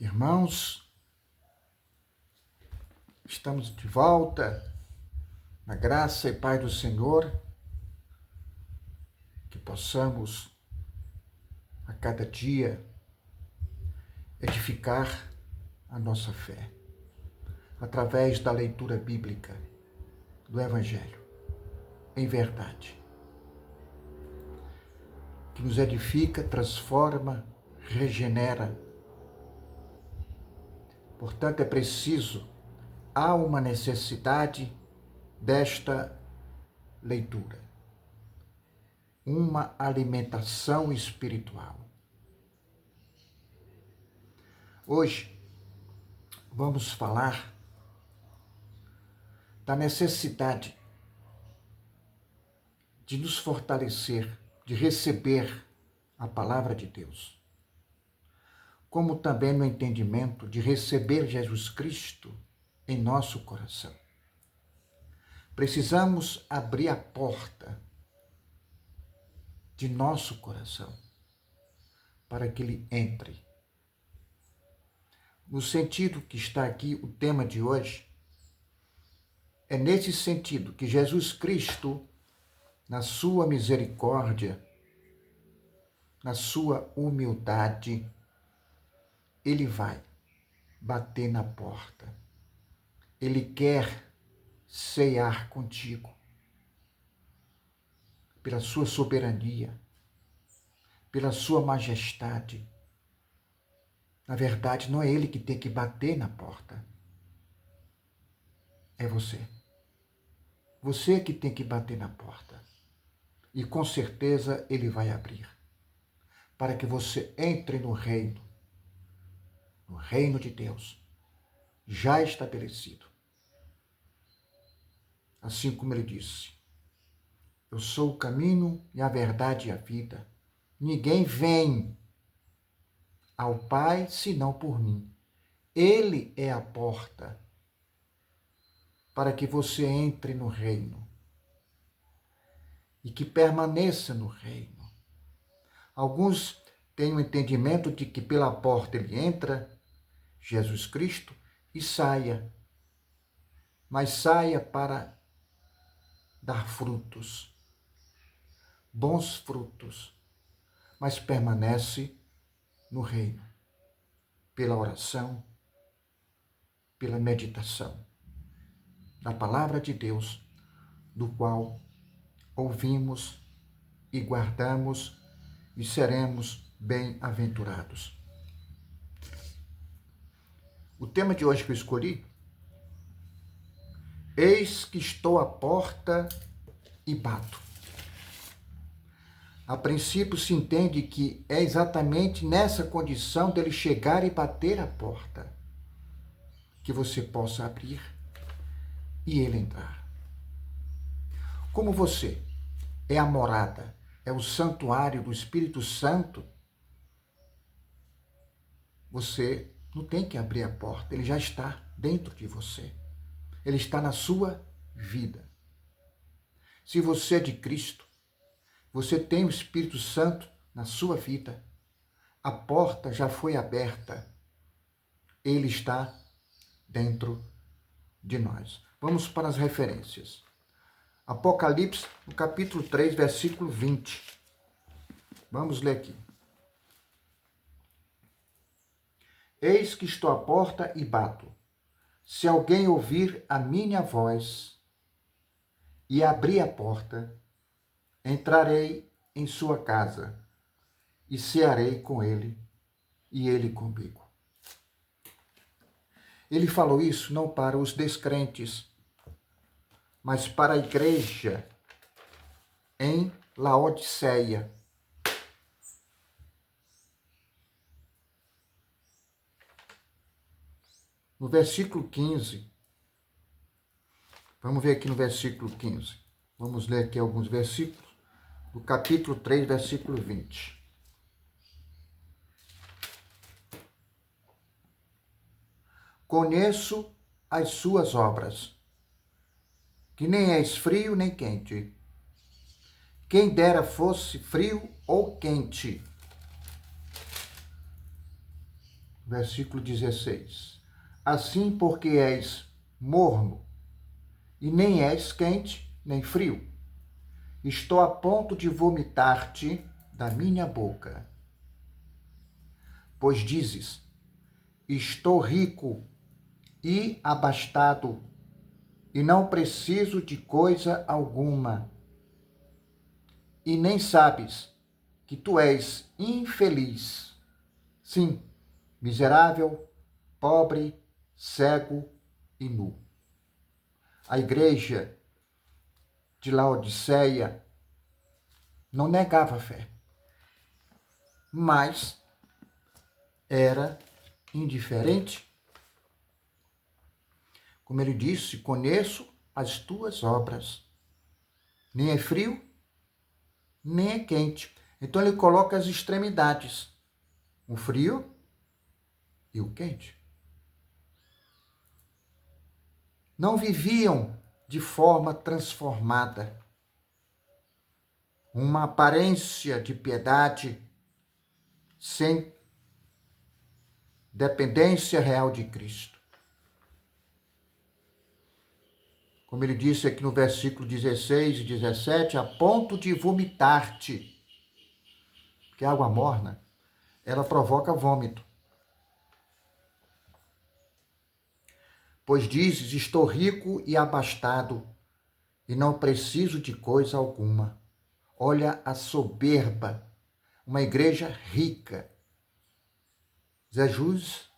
Irmãos, estamos de volta na graça e paz do Senhor, que possamos a cada dia edificar a nossa fé através da leitura bíblica do Evangelho, em verdade, que nos edifica, transforma, regenera. Portanto, é preciso, há uma necessidade desta leitura, uma alimentação espiritual. Hoje vamos falar da necessidade de nos fortalecer, de receber a palavra de Deus, como também no entendimento de receber Jesus Cristo em nosso coração. Precisamos abrir a porta de nosso coração para que ele entre. No sentido que está aqui o tema de hoje, é nesse sentido que Jesus Cristo, na sua misericórdia, na sua humildade, ele vai bater na porta. Ele quer cear contigo, pela sua soberania, pela sua majestade. Na verdade, não é ele que tem que bater na porta, é você. Você que tem que bater na porta. E com certeza ele vai abrir, para que você entre no reino de Deus, já estabelecido. Assim como ele disse, eu sou o caminho e a verdade e a vida. Ninguém vem ao Pai senão por mim. Ele é a porta para que você entre no reino e que permaneça no reino. Alguns têm o entendimento de que pela porta ele entra, Jesus Cristo, e saia. Mas saia para dar frutos, bons frutos, mas permanece no reino, pela oração, pela meditação da palavra de Deus, do qual ouvimos e guardamos e seremos bem-aventurados. O tema de hoje que eu escolhi, eis que estou à porta e bato. A princípio se entende que é exatamente nessa condição dele chegar e bater a porta que você possa abrir e ele entrar. Como você é a morada, é o santuário do Espírito Santo, você não tem que abrir a porta, ele já está dentro de você. Ele está na sua vida. Se você é de Cristo, você tem o Espírito Santo na sua vida, a porta já foi aberta. Ele está dentro de nós. Vamos para as referências. Apocalipse, no capítulo 3, versículo 20. Vamos ler aqui. Eis que estou à porta e bato. Se alguém ouvir a minha voz e abrir a porta, entrarei em sua casa e cearei com ele e ele comigo. Ele falou isso não para os descrentes, mas para a igreja em Laodiceia. No versículo 15, vamos ver aqui no versículo 15. Vamos ler aqui alguns versículos do capítulo 3, versículo 20. Conheço as suas obras, que nem és frio nem quente. Quem dera fosse frio ou quente. versículo 16. Assim, porque és morno, e nem és quente, nem frio, estou a ponto de vomitar-te da minha boca. Pois dizes, estou rico e abastado, e não preciso de coisa alguma. E nem sabes que tu és infeliz, sim, miserável, pobre, cego e nu. A igreja de Laodiceia não negava a fé, mas era indiferente. Como ele disse, conheço as tuas obras. Nem é frio, nem é quente. Então ele coloca as extremidades, o frio e o quente. Não viviam de forma transformada, uma aparência de piedade sem dependência real de Cristo. Como ele disse aqui no versículo 16 e 17, a ponto de vomitar-te, porque a água morna, ela provoca vômito. Pois dizes, estou rico e abastado, e não preciso de coisa alguma. Olha a soberba, uma igreja rica. Jesus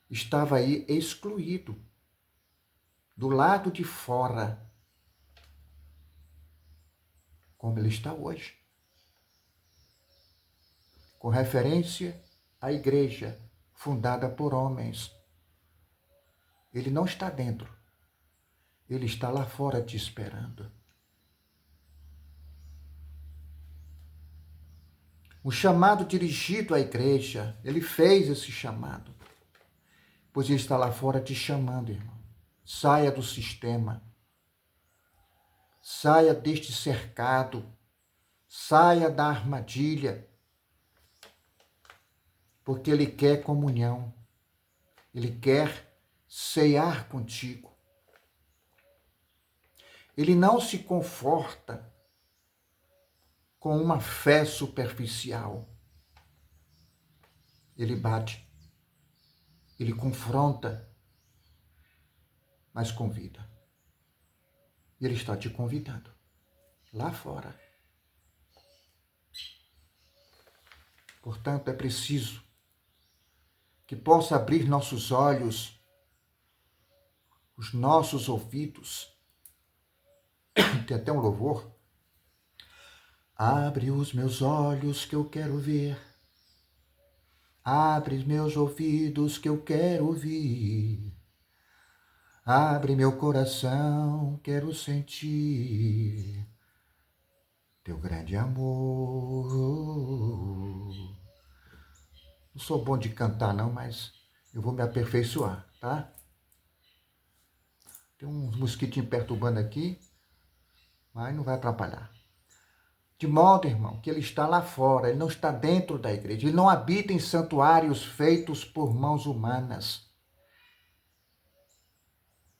estava aí excluído, do lado de fora, como ele está hoje. Com referência à igreja fundada por homens. Ele não está dentro, ele está lá fora te esperando. O chamado dirigido à igreja, ele fez esse chamado, pois ele está lá fora te chamando, irmão. Saia do sistema, saia deste cercado, saia da armadilha, porque ele quer comunhão, ele quer cear contigo. Ele não se conforta com uma fé superficial. Ele bate, ele confronta, mas convida. Ele está te convidando lá fora. Portanto, é preciso que possa abrir nossos olhos, os nossos ouvidos. Tem até um louvor. Abre os meus olhos que eu quero ver. Abre meus ouvidos que eu quero ouvir. Abre meu coração, quero sentir teu grande amor. Não sou bom de cantar não, mas eu vou me aperfeiçoar, tá? Tem uns mosquitinhos perturbando aqui, mas não vai atrapalhar. De modo, irmão, que ele está lá fora, ele não está dentro da igreja, ele não habita em santuários feitos por mãos humanas.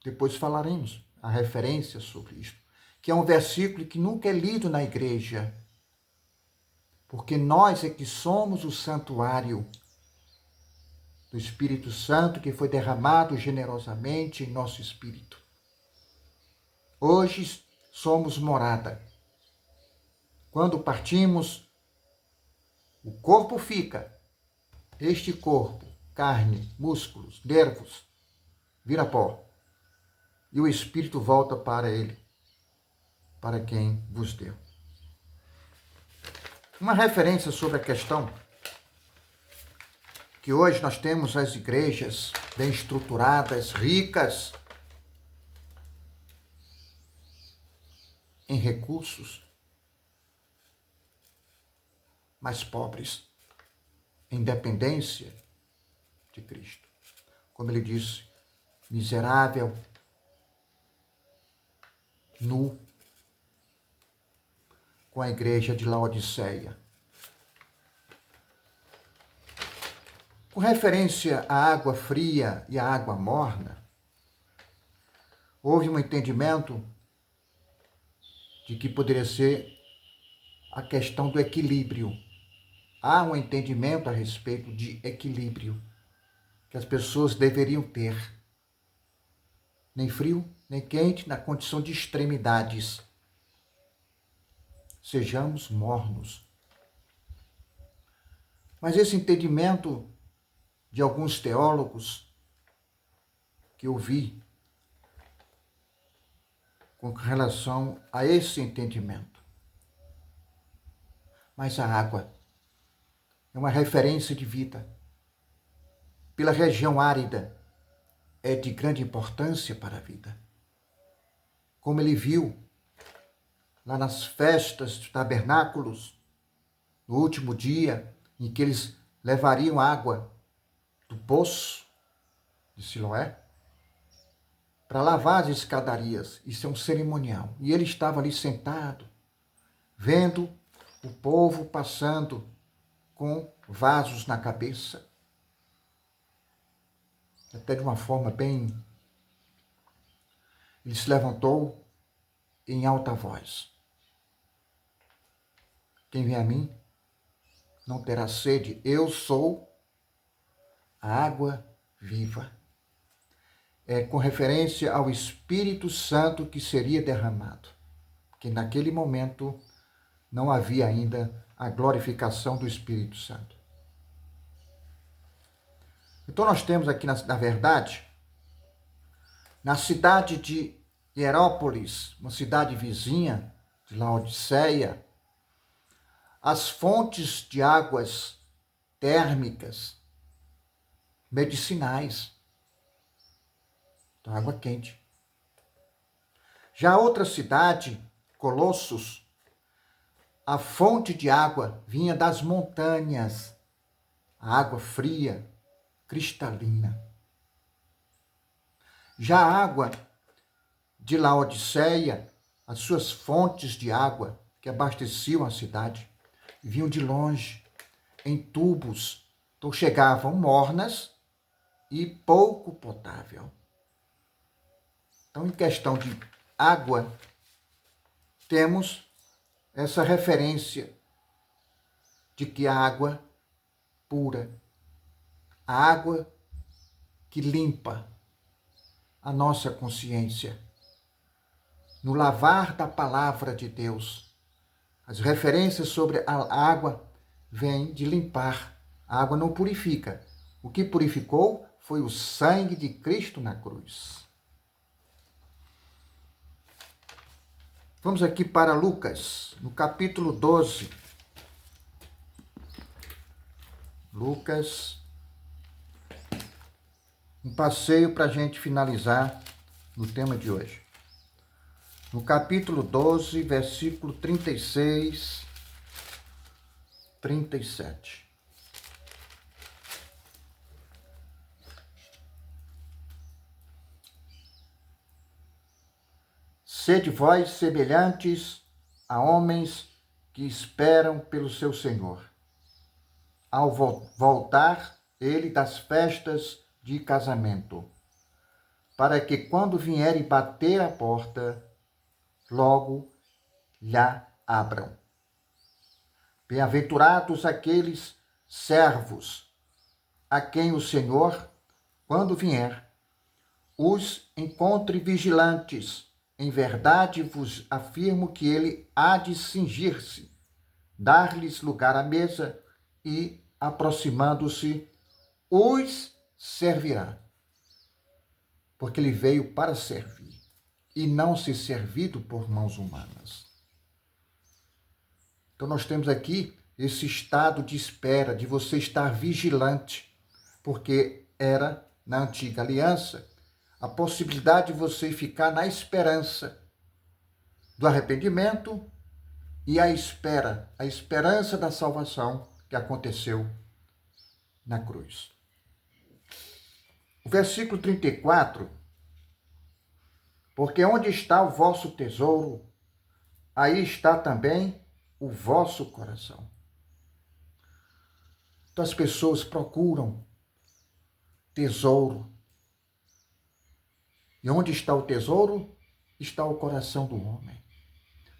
Depois falaremos a referência sobre isto, que é um versículo que nunca é lido na igreja, porque nós é que somos o santuário do Espírito Santo que foi derramado generosamente em nosso espírito. Hoje somos morada. Quando partimos, o corpo fica. Este corpo, carne, músculos, nervos, vira pó. E o Espírito volta para ele, para quem vos deu. Uma referência sobre a questão que hoje nós temos as igrejas bem estruturadas, ricas em recursos, mas pobres em dependência de Cristo. Como ele disse, miserável, nu, com a igreja de Laodiceia. Com referência à água fria e à água morna, houve um entendimento de que poderia ser a questão do equilíbrio. Há um entendimento a respeito de equilíbrio que as pessoas deveriam ter. Nem frio, nem quente, na condição de extremidades. Sejamos mornos. Mas esse entendimento de alguns teólogos que eu vi com relação a esse entendimento. Mas a água é uma referência de vida. Pela região árida, é de grande importância para a vida. Como ele viu lá nas festas dos tabernáculos, no último dia em que eles levariam água do poço de Siloé para lavar as escadarias. Isso é um cerimonial. E ele estava ali sentado, vendo o povo passando com vasos na cabeça. Até de uma forma bem... Ele se levantou em alta voz. Quem vem a mim não terá sede. Eu sou a água viva. É com referência ao Espírito Santo que seria derramado. Que naquele momento não havia ainda a glorificação do Espírito Santo. Então nós temos aqui, na verdade, na cidade de Hierápolis, uma cidade vizinha de Laodiceia, as fontes de águas térmicas, medicinais, então água quente. Já outra cidade, Colossos, a fonte de água vinha das montanhas, a água fria, cristalina. Já a água de Laodiceia, as suas fontes de água que abasteciam a cidade, vinham de longe, em tubos, então chegavam mornas e pouco potável. Então, em questão de água, temos essa referência de que a água pura, a água que limpa a nossa consciência, no lavar da palavra de Deus. As referências sobre a água vêm de limpar. A água não purifica. O que purificou foi o sangue de Cristo na cruz. Vamos aqui para Lucas, no capítulo 12. Lucas, um passeio para a gente finalizar no tema de hoje. No capítulo 12, versículo 36, 37. Sede vós semelhantes a homens que esperam pelo seu Senhor, ao voltar ele das festas de casamento, para que quando vier e bater a porta, logo lhe abram. Bem-aventurados aqueles servos a quem o Senhor, quando vier, os encontre vigilantes. Em verdade vos afirmo que ele há de cingir-se, dar-lhes lugar à mesa e, aproximando-se, os servirá. Porque ele veio para servir e não ser servido por mãos humanas. Então nós temos aqui esse estado de espera, de você estar vigilante, porque era, na antiga aliança, a possibilidade de você ficar na esperança do arrependimento e a esperança da salvação que aconteceu na cruz. O versículo 34, porque onde está o vosso tesouro, aí está também o vosso coração. Então as pessoas procuram tesouro. E onde está o tesouro? Está o coração do homem.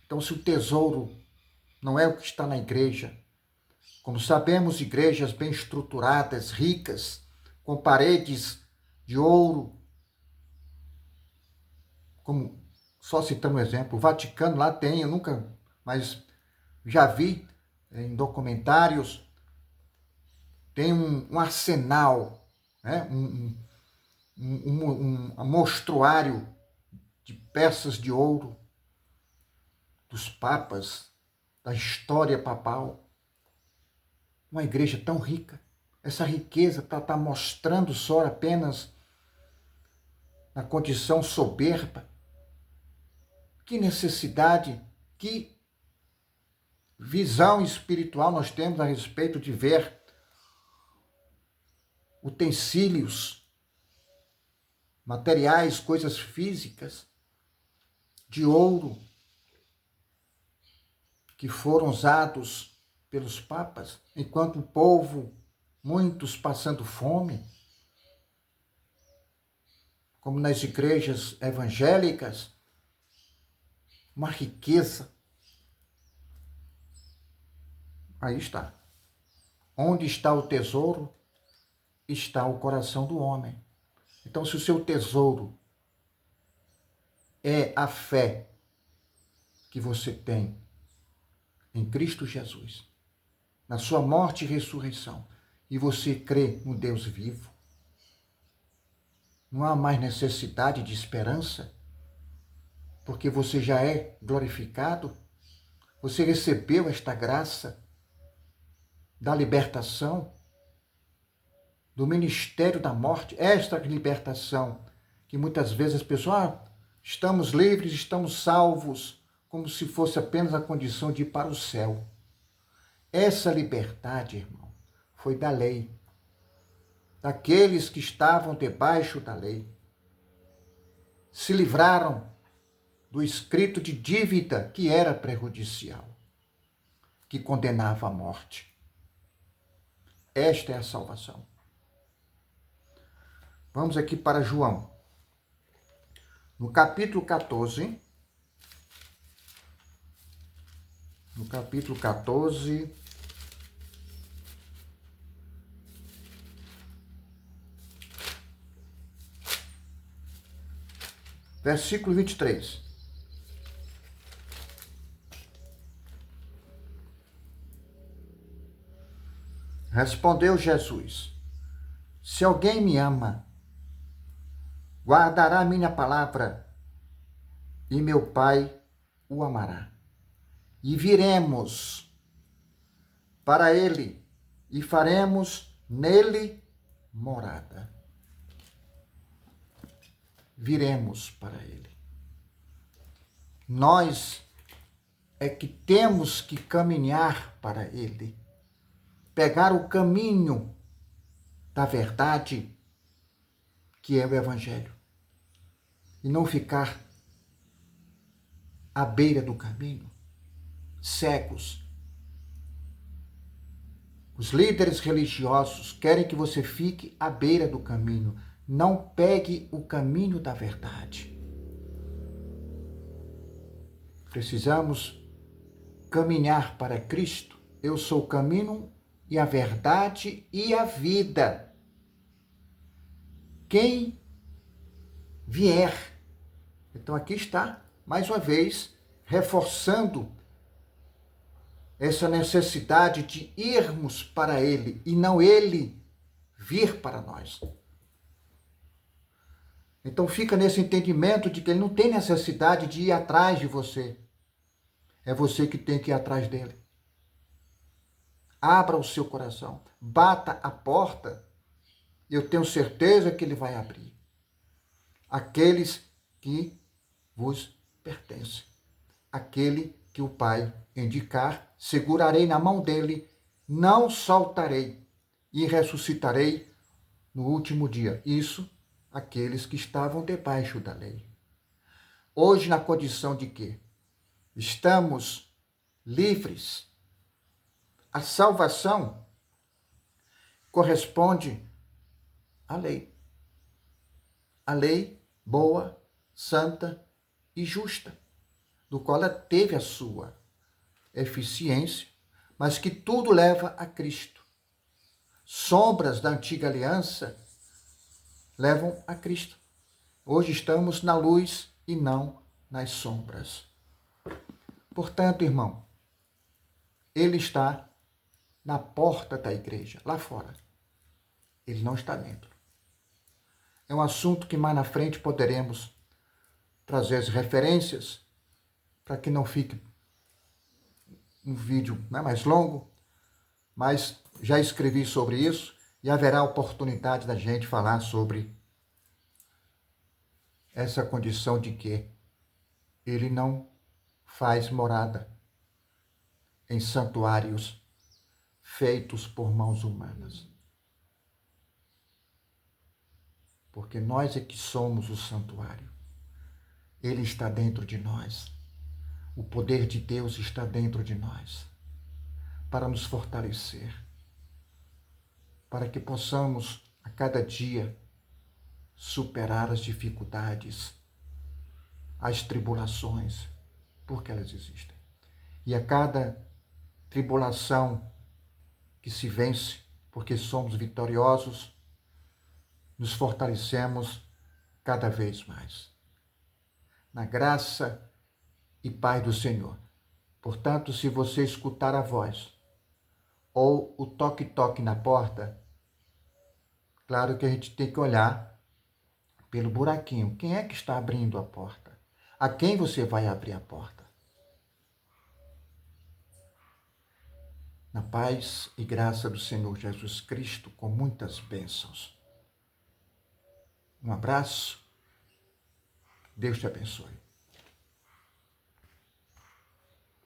Então, se o tesouro não é o que está na igreja, como sabemos, igrejas bem estruturadas, ricas, com paredes de ouro, como, só citando um exemplo, o Vaticano lá tem, eu nunca, mas já vi em documentários, tem um arsenal, né? Um mostruário de peças de ouro dos papas, da história papal. Uma igreja tão rica. Essa riqueza está mostrando só apenas na condição soberba. Que necessidade, que visão espiritual nós temos a respeito de ver utensílios, materiais, coisas físicas, de ouro, que foram usados pelos papas, enquanto o povo, muitos passando fome, como nas igrejas evangélicas, uma riqueza. Aí está. Onde está o tesouro, está o coração do homem. Então, se o seu tesouro é a fé que você tem em Cristo Jesus, na sua morte e ressurreição, e você crê no Deus vivo, não há mais necessidade de esperança, porque você já é glorificado, você recebeu esta graça da libertação, do ministério da morte, esta libertação, que muitas vezes as pessoas, estamos livres, estamos salvos, como se fosse apenas a condição de ir para o céu. Essa liberdade, irmão, foi da lei, daqueles que estavam debaixo da lei. Se livraram do escrito de dívida que era prejudicial, que condenava à morte. Esta é a salvação. Vamos aqui para João. No capítulo 14, versículo 23. Respondeu Jesus: se alguém me ama, guardará minha palavra, e meu Pai o amará. E viremos para ele, e faremos nele morada. Viremos para ele. Nós é que temos que caminhar para ele, pegar o caminho da verdade, que é o Evangelho, e não ficar à beira do caminho, cegos. Os líderes religiosos querem que você fique à beira do caminho, não pegue o caminho da verdade. Precisamos caminhar para Cristo. Eu sou o caminho e a verdade e a vida. Quem vier. Então aqui está, mais uma vez, reforçando essa necessidade de irmos para ele e não ele vir para nós. Então fica nesse entendimento de que ele não tem necessidade de ir atrás de você. É você que tem que ir atrás dele. Abra o seu coração, bata a porta, eu tenho certeza que ele vai abrir. Aqueles que vos pertencem. Aquele que o Pai indicar, segurarei na mão dele, não soltarei e ressuscitarei no último dia. Isso, aqueles que estavam debaixo da lei. Hoje, na condição de que estamos livres, a salvação corresponde a lei. A lei boa, santa e justa, do qual ela teve a sua eficiência, mas que tudo leva a Cristo. Sombras da antiga aliança levam a Cristo. Hoje estamos na luz e não nas sombras. Portanto, irmão, ele está na porta da igreja, lá fora. Ele não está dentro. É um assunto que mais na frente poderemos trazer as referências para que não fique um vídeo mais longo, mas já escrevi sobre isso e haverá oportunidade da gente falar sobre essa condição de que ele não faz morada em santuários feitos por mãos humanas. Porque nós é que somos o santuário. Ele está dentro de nós. O poder de Deus está dentro de nós para nos fortalecer, para que possamos a cada dia superar as dificuldades, as tribulações, porque elas existem. E a cada tribulação que se vence, porque somos vitoriosos, nos fortalecemos cada vez mais. Na graça e paz do Senhor. Portanto, se você escutar a voz ou o toque-toque na porta, claro que a gente tem que olhar pelo buraquinho. Quem é que está abrindo a porta? A quem você vai abrir a porta? Na paz e graça do Senhor Jesus Cristo, com muitas bênçãos. Um abraço. Deus te abençoe.